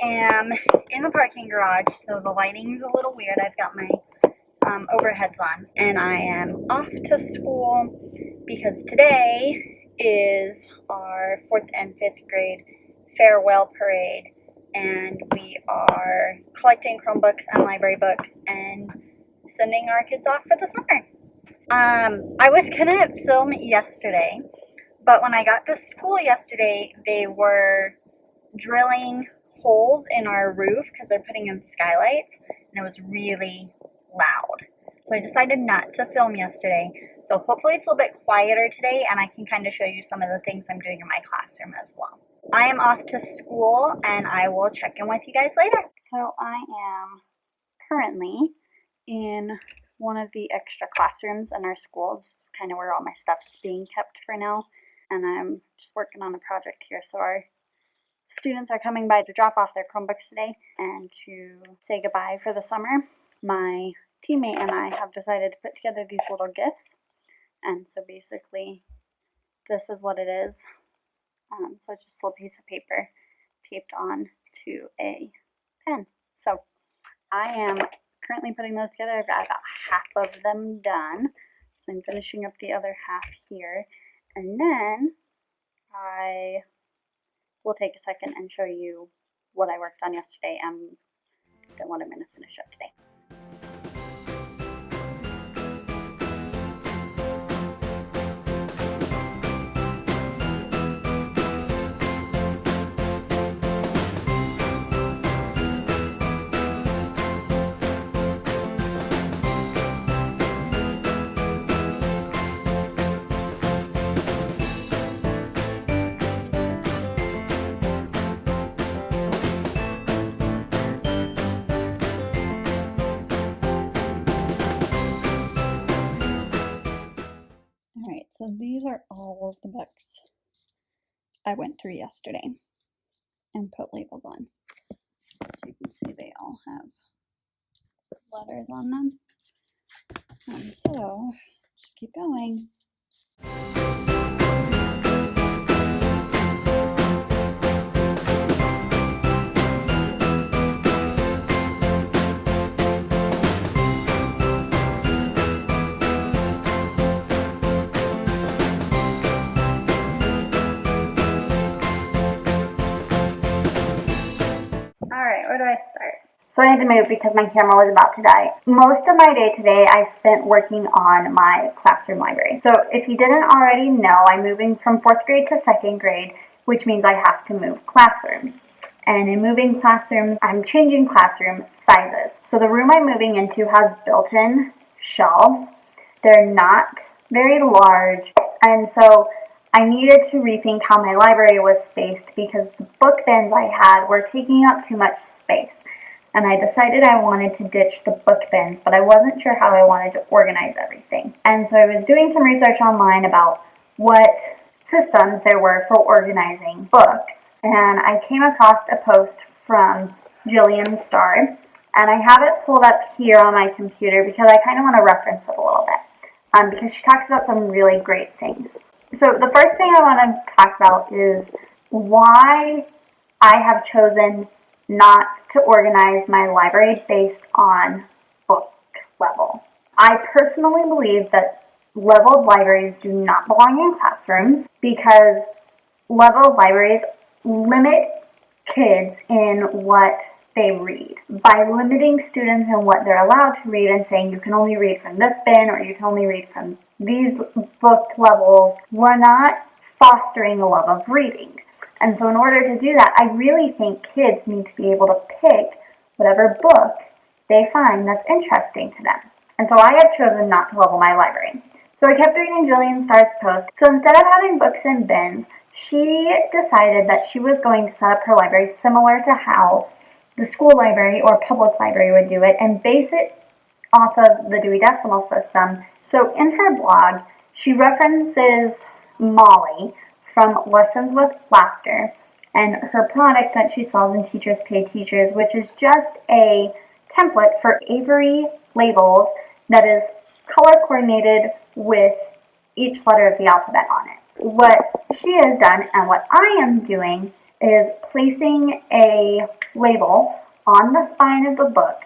am in the parking garage, so the lighting's a little weird. I've got my overheads on, and I am off to school because today is our 4th and 5th grade farewell parade, and we are collecting Chromebooks and library books and sending our kids off for the summer. I was gonna film yesterday, but when I got to school yesterday, they were drilling holes in our roof because they're putting in skylights, and it was really loud. So I decided not to film yesterday. So hopefully it's a little bit quieter today, and I can kind of show you some of the things I'm doing in my classroom as well. I am off to school, and I will check in with you guys later. So I am currently in one of the extra classrooms in our schools, kind of where all my stuff is being kept for now, and I'm just working on a project here. So our students are coming by to drop off their Chromebooks today and to say goodbye for the summer. My teammate and I have decided to put together these little gifts, and so basically this is what it is. So it's just a little piece of paper taped on to a pen. So I am currently putting those together. I've got about half of them done, so I'm finishing up the other half here, and then I will take a second and show you what I worked on yesterday and then what I'm going to finish up today. Alright, so these are all of the books I went through yesterday and put labels on. So you can see they all have letters on them. So just keep going. Alright, where do I start? So I had to move because my camera was about to die. Most of my day today I spent working on my classroom library. So if you didn't already know, I'm moving from 4th grade to 2nd grade, which means I have to move classrooms. And in moving classrooms, I'm changing classroom sizes. So the room I'm moving into has built-in shelves. They're not very large, and so I needed to rethink how my library was spaced because the book bins I had were taking up too much space. And I decided I wanted to ditch the book bins, but I wasn't sure how I wanted to organize everything. And so I was doing some research online about what systems there were for organizing books, and I came across a post from Jillian Starr, and I have it pulled up here on my computer because I kind of want to reference it a little bit, because she talks about some really great things. So the first thing I want to talk about is why I have chosen not to organize my library based on book level. I personally believe that leveled libraries do not belong in classrooms because leveled libraries limit kids in what they read. By limiting students in what they're allowed to read and saying you can only read from this bin or you can only read from these book levels, we're not fostering a love of reading. And so in order to do that, I really think kids need to be able to pick whatever book they find that's interesting to them. And so I have chosen not to level my library. So I kept reading Jillian Starr's post. So instead of having books in bins, she decided that she was going to set up her library similar to how the school library or public library would do it and base it off of the Dewey Decimal System. So in her blog, she references Molly from Lessons with Laughter and her product that she sells in Teachers Pay Teachers, which is just a template for Avery labels that is color coordinated with each letter of the alphabet on it. What she has done and what I am doing is placing a label on the spine of the book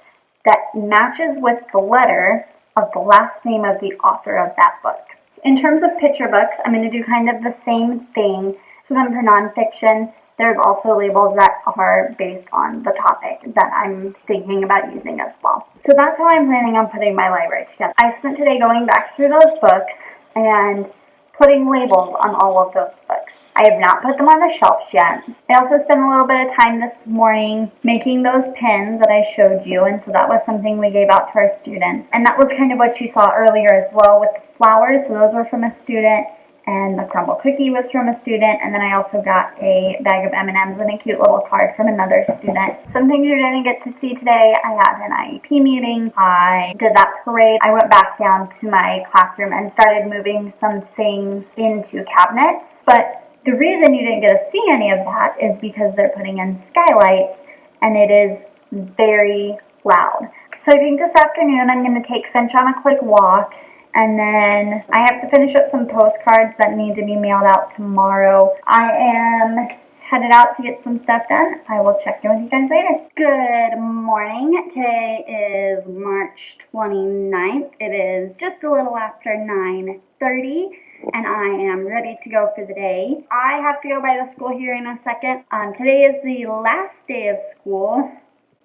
that matches with the letter of the last name of the author of that book. In terms of picture books, I'm going to do kind of the same thing. So then for nonfiction, there's also labels that are based on the topic that I'm thinking about using as well. So that's how I'm planning on putting my library together. I spent today going back through those books and putting labels on all of those books. I have not put them on the shelves yet. I also spent a little bit of time this morning making those pins that I showed you, and so that was something we gave out to our students. And that was kind of what you saw earlier as well with the flowers, so those were from a student, and the crumble cookie was from a student, and then I also got a bag of M&Ms and a cute little card from another student. Some things you didn't get to see today: I had an IEP meeting, I did that parade, I went back down to my classroom and started moving some things into cabinets. But the reason you didn't get to see any of that is because they're putting in skylights, and it is very loud. So I think this afternoon I'm going to take Finch on a quick walk, and then I have to finish up some postcards that need to be mailed out tomorrow. I am headed out to get some stuff done. I will check in with you guys later. Good morning. Today is March 29th. It is just a little after 9:30. And I am ready to go for the day. I have to go by the school here in a second. Today is the last day of school,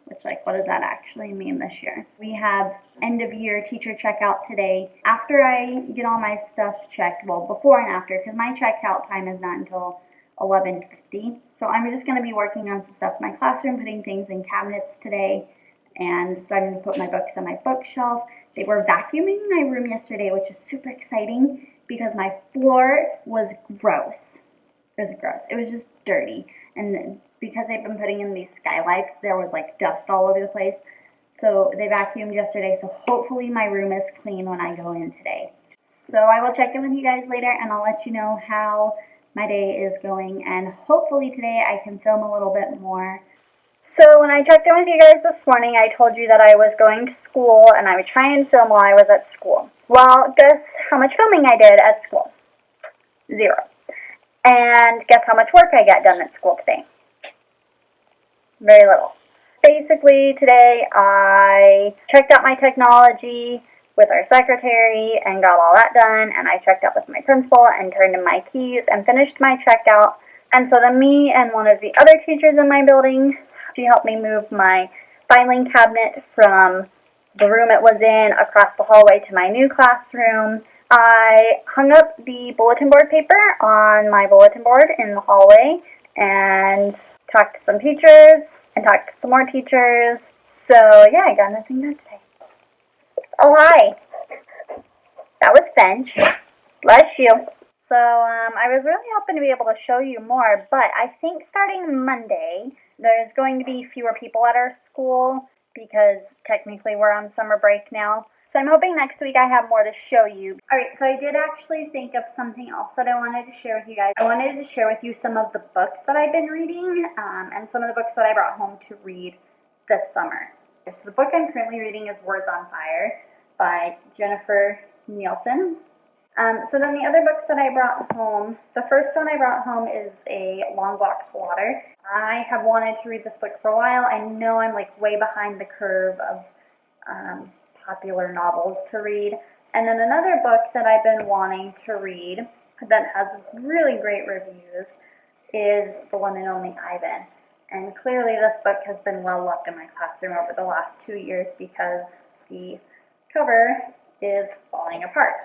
which, like, what does that actually mean this year? We have end of year teacher checkout today. After I get all my stuff checked, well, before and after, because my checkout time is not until 11:50. So I'm just going to be working on some stuff in my classroom, putting things in cabinets today, and starting to put my books on my bookshelf. They were vacuuming my room yesterday, which is super exciting because my floor was gross. It was gross. It was just dirty. And because I've been putting in these skylights, there was like dust all over the place. So they vacuumed yesterday, so hopefully my room is clean when I go in today. So I will check in with you guys later, and I'll let you know how my day is going, and hopefully today I can film a little bit more. So when I checked in with you guys this morning, I told you that I was going to school and I would try and film while I was at school. Well, guess how much filming I did at school? 0. And guess how much work I got done at school today? Very little. Basically, today I checked out my technology with our secretary and got all that done, and I checked out with my principal and turned in my keys and finished my checkout. And so then me and one of the other teachers in my building, she helped me move my filing cabinet from the room it was in across the hallway to my new classroom. I hung up the bulletin board paper on my bulletin board in the hallway and talked to some teachers and talked to some more teachers. So yeah, I got nothing done today. Oh, hi. That was Finch. Bless you. So I was really hoping to be able to show you more, but I think starting Monday, there's going to be fewer people at our school because technically we're on summer break now. So I'm hoping next week I have more to show you. Alright, so I did actually think of something else that I wanted to share with you guys. I wanted to share with you some of the books that I've been reading and some of the books that I brought home to read this summer. So the book I'm currently reading is Words on Fire by Jennifer Nielsen. So then the other books that I brought home, the first one I brought home is A Long Walk to Water. I have wanted to read this book for a while. I know I'm like way behind the curve of popular novels to read. And then another book that I've been wanting to read that has really great reviews is The One and Only Ivan. And clearly this book has been well loved in my classroom over the last 2 years because the cover is falling apart.